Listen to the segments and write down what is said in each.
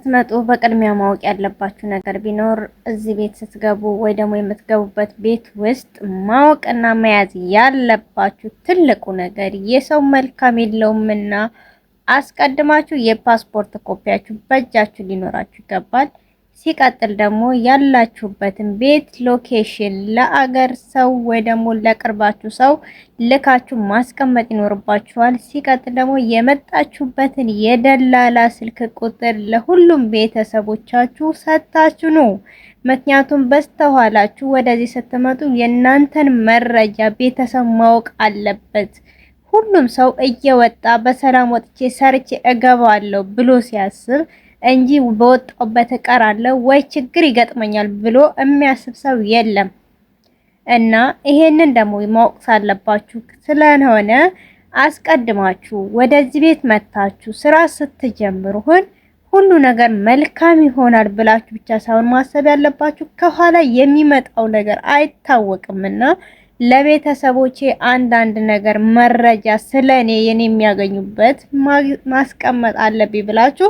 ስትመጡ በቅድሚያ ማወቅ ያለባችሁ ነገር ቢኖር እዚህ ቤት ስትገቡ ወይ ደግሞ የምትገቡበት ቤት ውስጥ ማወቅና መያዝ ያለባችሁ ትልቁ ነገር የሰው መልካም የለውምና አስቀድማችሁ የፓስፖርት ኮፒያችሁ በእጃችሁ ሊኖራችሁ ይገባል። ሲቀጥል ደግሞ ያላችሁበትን ቤት ሎኬሽን ለአገር ሰው ወይ ደግሞ ለቅርባችሁ ሰው ልካችሁ ማስቀመጥ ይኖርባችኋል። ሲቀጥል ደግሞ የመጣችሁበትን የደላላ ስልክ ቁጥር ለሁሉም ቤተሰቦቻችሁ ሰጥታችሁ ነው። ምክንያቱም በስተኋላችሁ ወደዚህ ስትመጡ የእናንተን መረጃ ቤተሰብ ማወቅ አለበት። ሁሉም ሰው እየወጣ በሰላም ወጥቼ ሰርቼ እገባለሁ ብሎ ሲያስብ እንጂ በወጣበት እቀራለሁ ወይ ችግር ይገጥመኛል ብሎ የሚያስብ ሰው የለም። እና ይሄንን ደግሞ ማወቅ ሳለባችሁ ስለሆነ አስቀድማችሁ ወደዚህ ቤት መታችሁ ስራ ስትጀምሩ ሁሉ ነገር መልካም ይሆናል ብላችሁ ብቻ ሳይሆን ማሰብ ያለባችሁ ከኋላ የሚመጣው ነገር አይታወቅምና ለቤተሰቦቼ አንዳንድ ነገር መረጃ ስለኔ የኔ የሚያገኙበት ማስቀመጥ አለብኝ ብላችሁ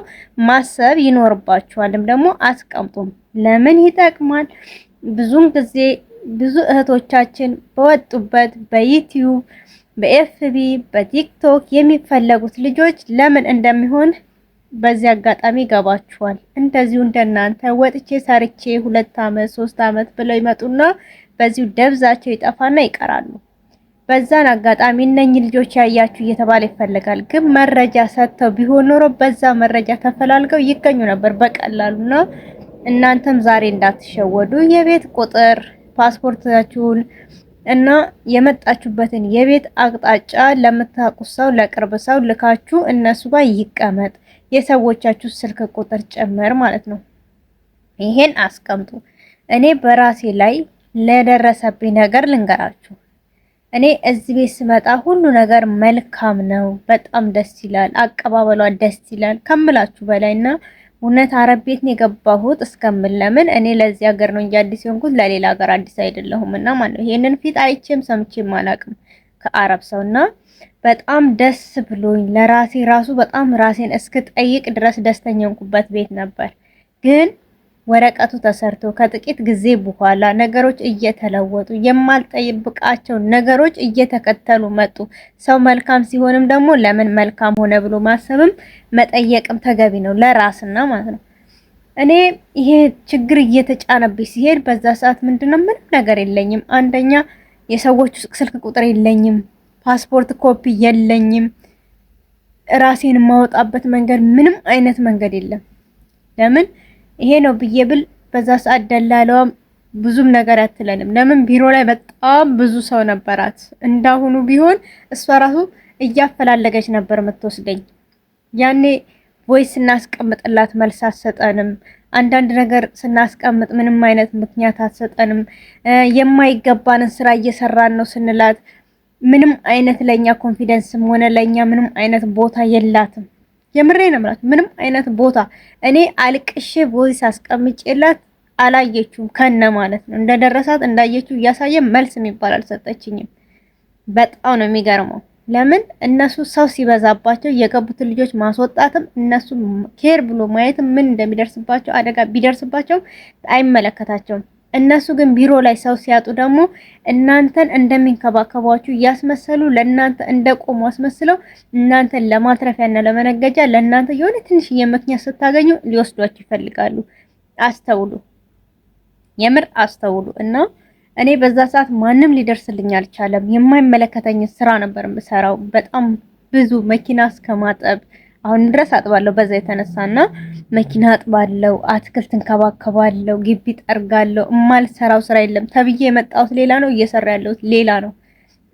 ማሰብ ይኖርባችኋልም። ደግሞ አስቀምጡም። ለምን ይጠቅማል? ብዙም ጊዜ ብዙ እህቶቻችን በወጡበት በዩቲዩብ፣ በኤፍቢ፣ በቲክቶክ የሚፈለጉት ልጆች ለምን እንደሚሆን በዚህ አጋጣሚ ገባችኋል። እንደዚሁ እንደናንተ ወጥቼ ሰርቼ 2 አመት 3 አመት ብለው ይመጡና በዚሁ ደብዛቸው ይጠፋና ይቀራሉ። በዛን አጋጣሚ እነኚህ ልጆች ያያችሁ እየተባለ ይፈልጋል። ግን መረጃ ሰጥተው ቢሆን ኖሮ በዛ መረጃ ተፈላልገው ይገኙ ነበር በቀላሉና እናንተም ዛሬ እንዳትሸወዱ የቤት ቁጥር፣ ፓስፖርታችሁን እና የመጣችሁበትን የቤት አቅጣጫ ለምታውቁት ሰው ለቅርብ ሰው ልካችሁ እነሱ ጋር ይቀመጥ። የሰዎቻችሁ ስልክ ቁጥር ጭምር ማለት ነው። ይሄን አስቀምጡ። እኔ በራሴ ላይ ለደረሰብኝ ነገር ልንገራችሁ። እኔ እዚህ ቤት ስመጣ ሁሉ ነገር መልካም ነው። በጣም ደስ ይላል። አቀባበሏ ደስ ይላል ከምላችሁ በላይና እውነት አረብ ቤት ነው የገባሁት እስከምል ለምን እኔ ለዚህ ሀገር ነው እንጂ አዲስ የሆንኩት ለሌላ ሀገር አዲስ አይደለሁምና ማለት ነው። ይሄንን ፊት አይቼም ሰምቼም አላውቅም ከአረብ ሰውና በጣም ደስ ብሎኝ ለራሴ ራሱ በጣም ራሴን እስክጠይቅ ድረስ ደስተኛ ሆንኩበት ቤት ነበር። ግን ወረቀቱ ተሰርቶ ከጥቂት ጊዜ በኋላ ነገሮች እየተለወጡ የማልጠብቃቸው ነገሮች እየተከተሉ መጡ። ሰው መልካም ሲሆንም ደግሞ ለምን መልካም ሆነ ብሎ ማሰብም መጠየቅም ተገቢ ነው ለራስና ማለት ነው። እኔ ይሄ ችግር እየተጫነብኝ ሲሄድ በዛ ሰዓት ምንድነው ምንም ነገር የለኝም። አንደኛ የሰዎቹ ስልክ ቁጥር የለኝም፣ ፓስፖርት ኮፒ የለኝም፣ ራሴን የማወጣበት መንገድ ምንም አይነት መንገድ የለም። ለምን ይሄ ነው ብዬ ብል በዛ ሰዓት ደላለዋም ብዙም ነገር አትለንም። ለምን ቢሮ ላይ በጣም ብዙ ሰው ነበራት። እንዳሁኑ ቢሆን እሷ ራሱ እያፈላለገች ነበር የምትወስደኝ። ያኔ ቮይስ ስናስቀምጥላት መልስ አትሰጠንም። አንዳንድ ነገር ስናስቀምጥ ምንም አይነት ምክንያት አትሰጠንም። የማይገባንን ስራ እየሰራን ነው ስንላት ምንም አይነት ለኛ ኮንፊደንስም ሆነ ለኛ ምንም አይነት ቦታ የላትም። የምሬ ነው ማለት ምንም አይነት ቦታ እኔ አልቅሼ ቮይስ አስቀምጬላት አላየችውም ከነ ማለት ነው። እንደደረሳት እንዳየችው እያሳየ መልስ የሚባል አልሰጠችኝም። በጣም ነው የሚገርመው። ለምን እነሱ ሰው ሲበዛባቸው የገቡትን ልጆች ማስወጣትም እነሱ ኬር ብሎ ማየትም ምን እንደሚደርስባቸው አደጋ ቢደርስባቸው አይመለከታቸውም። እነሱ ግን ቢሮ ላይ ሰው ሲያጡ ደግሞ እናንተን እንደሚንከባከቧችሁ እያስመሰሉ ለእናንተ እንደቆሙ አስመስለው እናንተን ለማትረፊያና ለመነገጃ ለእናንተ የሆነ ትንሽዬ ምክንያት ስታገኙ ሊወስዷችሁ ይፈልጋሉ። አስተውሉ፣ የምር አስተውሉ። እና እኔ በዛ ሰዓት ማንም ሊደርስልኝ አልቻለም። የማይመለከተኝ ስራ ነበር የምሰራው። በጣም ብዙ መኪና እስከማጠብ አሁን ድረስ አጥባለሁ። በዛ የተነሳና መኪና አጥባለሁ፣ አትክልት እንከባከባለሁ፣ ግቢ ጠርጋለሁ። የማልሰራው ስራ የለም ተብዬ የመጣሁት ሌላ ነው፣ እየሰራ ያለሁት ሌላ ነው።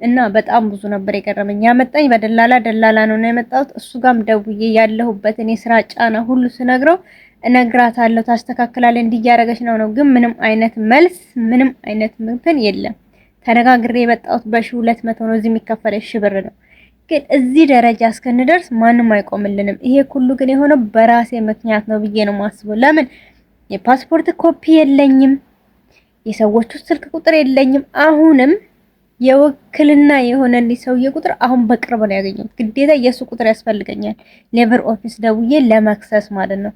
እና በጣም ብዙ ነበር የቀረመኝ። ያመጣኝ በደላላ ነው የመጣሁት። እሱ ጋርም ደውዬ ያለሁበትን የስራ ጫና ሁሉ ስነግረው እነግራታለሁ፣ ታስተካክላለህ፣ እንዲያረገች ነው። ግን ምንም አይነት መልስ ምንም አይነት እንትን የለም። ተነጋግሬ የመጣሁት በ1200 ነው። እዚህ የሚከፈለው 1000 ብር ነው። ግን እዚህ ደረጃ እስከንደርስ ማንም አይቆምልንም። ይሄ ሁሉ ግን የሆነው በራሴ ምክንያት ነው ብዬ ነው የማስበው። ለምን የፓስፖርት ኮፒ የለኝም፣ የሰዎቹ ስልክ ቁጥር የለኝም። አሁንም የውክልና የሆነልኝ ሰውዬ ቁጥር አሁን በቅርብ ነው ያገኘሁት። ግዴታ የሱ ቁጥር ያስፈልገኛል ሌበር ኦፊስ ደውዬ ለመክሰስ ማለት ነው።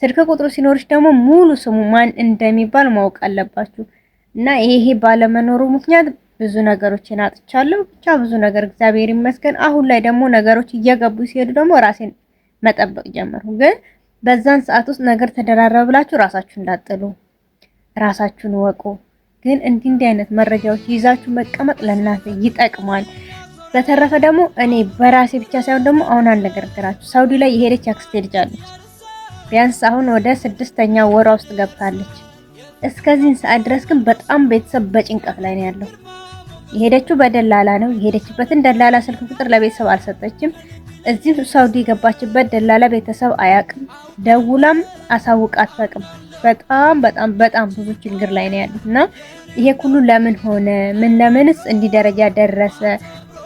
ስልክ ቁጥሩ ሲኖርሽ ደግሞ ሙሉ ስሙ ማን እንደሚባል ማወቅ አለባችሁ። እና ይሄ ባለመኖሩ ምክንያት ብዙ ነገሮችን አጥቻለሁ። ብቻ ብዙ ነገር እግዚአብሔር ይመስገን። አሁን ላይ ደግሞ ነገሮች እየገቡ ሲሄዱ ደግሞ ራሴን መጠበቅ ጀመርኩ። ግን በዛን ሰዓት ውስጥ ነገር ተደራረበላችሁ ራሳችሁ እንዳጥሉ ራሳችሁን ወቁ። ግን እንዲህ አይነት መረጃዎች ይዛችሁ መቀመጥ ለእናንተ ይጠቅማል። በተረፈ ደግሞ እኔ በራሴ ብቻ ሳይሆን ደግሞ አሁን አንድ ነገር ልንገራችሁ። ሳውዲ ላይ የሄደች አክስቴ ልጅ አለች። ቢያንስ አሁን ወደ 6ኛ ወሯ ውስጥ ገብታለች። እስከዚህን ሰዓት ድረስ ግን በጣም ቤተሰብ በጭንቀት ላይ ነው ያለው። የሄደችው በደላላ ነው። የሄደችበትን ደላላ ስልክ ቁጥር ለቤተሰብ አልሰጠችም። እዚህ ሳውዲ የገባችበት ደላላ ቤተሰብ አያውቅም። ደውላም አሳውቃ አትፈቅም። በጣም ብዙ ችግር ላይ ነው ያሉት እና ይሄ ሁሉ ለምን ሆነ ምን ለምንስ እንዲህ ደረጃ ደረሰ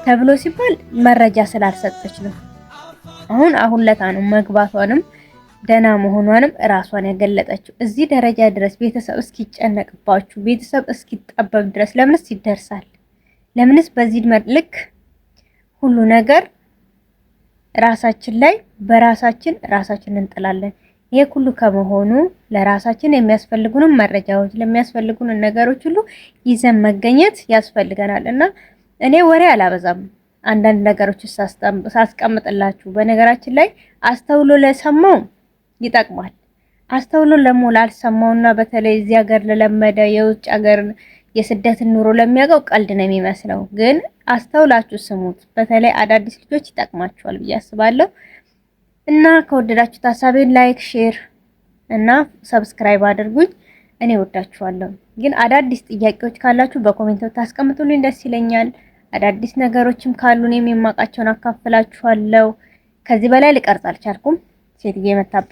ተብሎ ሲባል መረጃ ስላልሰጠች ነው። አሁን ለታ ነው መግባቷንም ደና መሆኗንም ራሷን ያገለጠችው። እዚህ ደረጃ ድረስ ቤተሰብ እስኪጨነቅባችሁ ቤተሰብ እስኪጠበብ ድረስ ለምንስ ይደርሳል? ለምንስ በዚህ ልክ ሁሉ ነገር ራሳችን ላይ በራሳችን እንጥላለን? ይሄ ሁሉ ከመሆኑ ለራሳችን የሚያስፈልጉንን መረጃዎች ለሚያስፈልጉን ነገሮች ሁሉ ይዘን መገኘት ያስፈልገናል። እና እኔ ወሬ አላበዛም። አንዳንድ ነገሮች ሳስቀምጥላችሁ በነገራችን ላይ አስተውሎ ለሰማው ይጠቅማል። አስተውሎ ላልሰማውና በተለይ እዚህ ሀገር ለለመደ የውጭ ሀገር የስደትን ኑሮ ለሚያውቀው ቀልድ ነው የሚመስለው። ግን አስተውላችሁ ስሙት። በተለይ አዳዲስ ልጆች ይጠቅማችኋል ብዬ አስባለሁ። እና ከወደዳችሁት ሀሳቤን ላይክ፣ ሼር እና ሰብስክራይብ አድርጉኝ። እኔ ወዳችኋለሁ። ግን አዳዲስ ጥያቄዎች ካላችሁ በኮሜንት ታስቀምጡልኝ ደስ ይለኛል። አዳዲስ ነገሮችም ካሉ እኔም የማውቃቸውን አካፍላችኋለሁ። ከዚህ በላይ ልቀርጽ አልቻልኩም። ሴትዬ መታብኝ